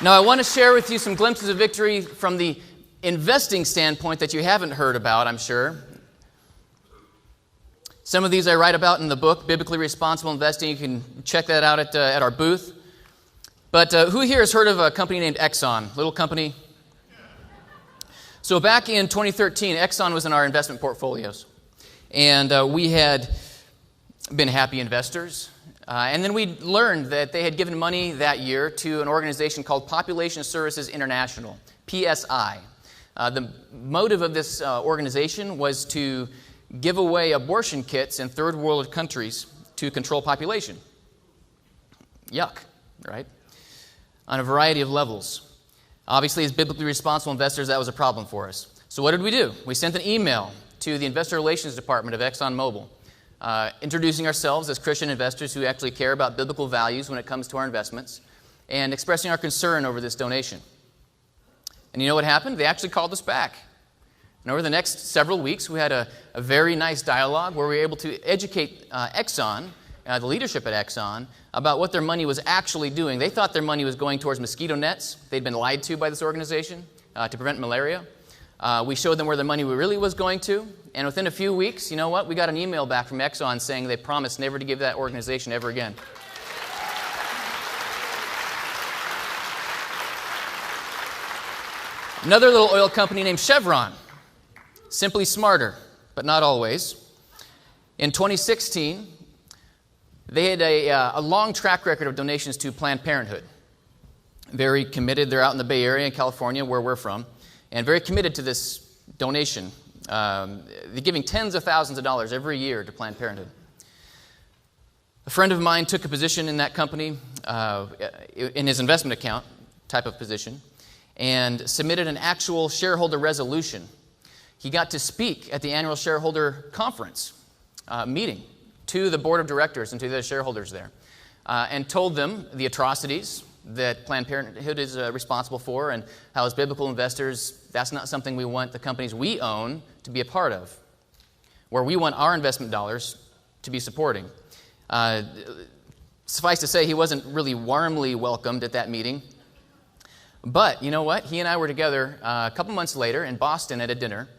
Now, I want to share with you some glimpses of victory from the investing standpoint that you haven't heard about, I'm sure. Some of these I write about in the book, Biblically Responsible Investing. You can check that out at our booth. But who here has heard of a company named Exxon? Little company? So back in 2013, Exxon was in our investment portfolios. And we had been happy investors. And then we learned that they had given money that year to an organization called Population Services International, PSI. The motive of this organization was to give away abortion kits in third world countries to control population. Yuck, right? On a variety of levels. Obviously, as biblically responsible investors, that was a problem for us. So what did we do? We sent an email to the Investor Relations Department of ExxonMobil, introducing ourselves as Christian investors who actually care about biblical values when it comes to our investments, and expressing our concern over this donation. And you know what happened? They actually called us back. And over the next several weeks, we had a very nice dialogue where we were able to educate Exxon, the leadership at Exxon, about what their money was actually doing. They thought their money was going towards mosquito nets. They'd been lied to by this organization to prevent malaria. We showed them where their money really was going to. And within a few weeks, you know what? We got an email back from Exxon saying they promised never to give that organization ever again. Another little oil company named Chevron. Simply smarter, but not always. In 2016, they had a long track record of donations to Planned Parenthood. Very committed. They're out in the Bay Area in California, where we're from, and very committed to this donation. They're giving tens of thousands of dollars every year to Planned Parenthood. A friend of mine took a position in that company, in his investment account type of position, and submitted an actual shareholder resolution. He got to speak at the annual shareholder conference meeting to the board of directors and to the shareholders there, and told them the atrocities that Planned Parenthood is responsible for, and how as biblical investors, that's not something we want the companies we own to be a part of, where we want our investment dollars to be supporting. Suffice to say, he wasn't really warmly welcomed at that meeting. But you know what? He and I were together a couple months later in Boston at a dinner,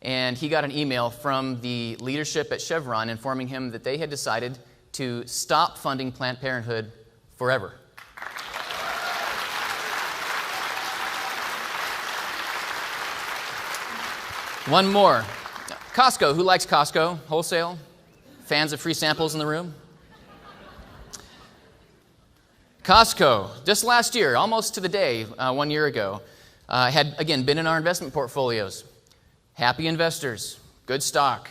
and he got an email from the leadership at Chevron informing him that they had decided to stop funding Planned Parenthood forever. One more. Costco. Who likes Costco? Wholesale? Fans of free samples in the room? Costco, just last year, almost to the day, 1 year ago, had, again, been in our investment portfolios. Happy investors, good stock.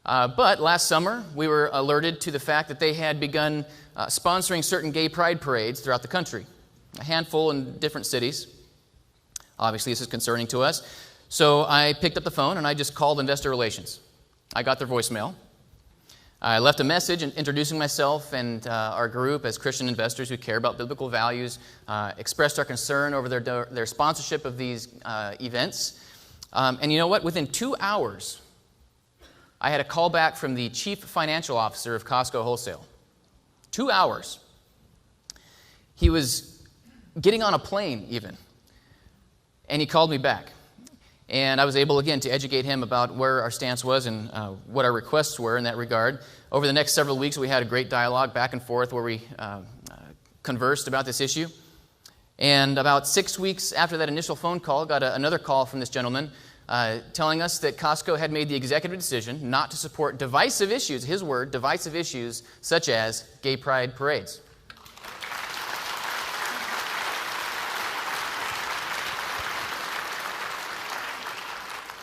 But last summer, we were alerted to the fact that they had begun sponsoring certain gay pride parades throughout the country, a handful in different cities. Obviously, this is concerning to us. So I picked up the phone and I just called Investor Relations. I got their voicemail. I left a message introducing myself and our group as Christian investors who care about biblical values, expressed our concern over their sponsorship of these events. And you know what? Within 2 hours, I had a call back from the chief financial officer of Costco Wholesale. 2 hours. He was getting on a plane even. And he called me back. And I was able, again, to educate him about where our stance was and what our requests were in that regard. Over the next several weeks, we had a great dialogue back and forth where we conversed about this issue. And about 6 weeks after that initial phone call, got another call from this gentleman telling us that Costco had made the executive decision not to support divisive issues, his word, divisive issues, such as gay pride parades.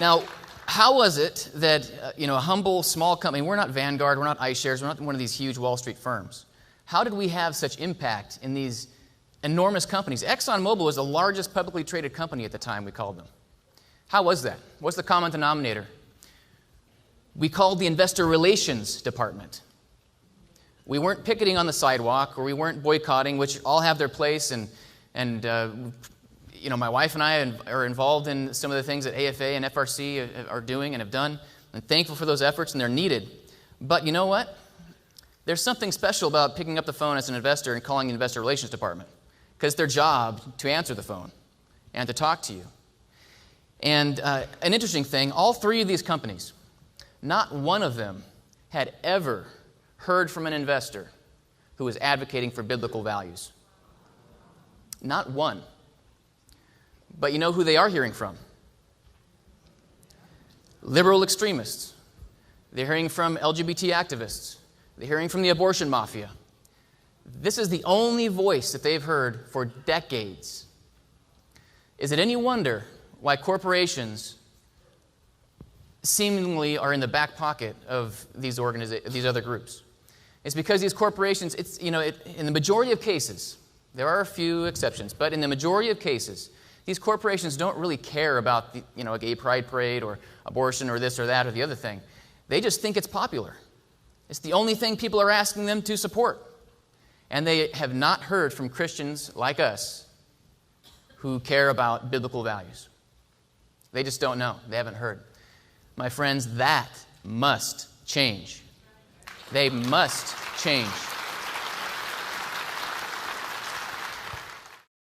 Now, how was it that, a humble, small company, we're not Vanguard, we're not iShares, we're not one of these huge Wall Street firms. How did we have such impact in these enormous companies? ExxonMobil was the largest publicly traded company at the time, we called them. How was that? What's the common denominator? We called the Investor Relations Department. We weren't picketing on the sidewalk, or we weren't boycotting, which all have their place, and my wife and I are involved in some of the things that AFA and FRC are doing and have done. I'm thankful for those efforts, and they're needed. But you know what? There's something special about picking up the phone as an investor and calling the investor relations department, because it's their job to answer the phone and to talk to you. And an interesting thing, all three of these companies, not one of them had ever heard from an investor who was advocating for biblical values. Not one. But you know who they are hearing from? Liberal extremists. They're hearing from LGBT activists. They're hearing from the abortion mafia. This is the only voice that they've heard for decades. Is it any wonder why corporations seemingly are in the back pocket of these other groups? It's because these corporations, in the majority of cases, there are a few exceptions, but in the majority of cases, these corporations don't really care about a gay pride parade or abortion or this or that or the other thing. They just think it's popular. It's the only thing people are asking them to support. And they have not heard from Christians like us who care about biblical values. They just don't know. They haven't heard. My friends, that must change. They must change.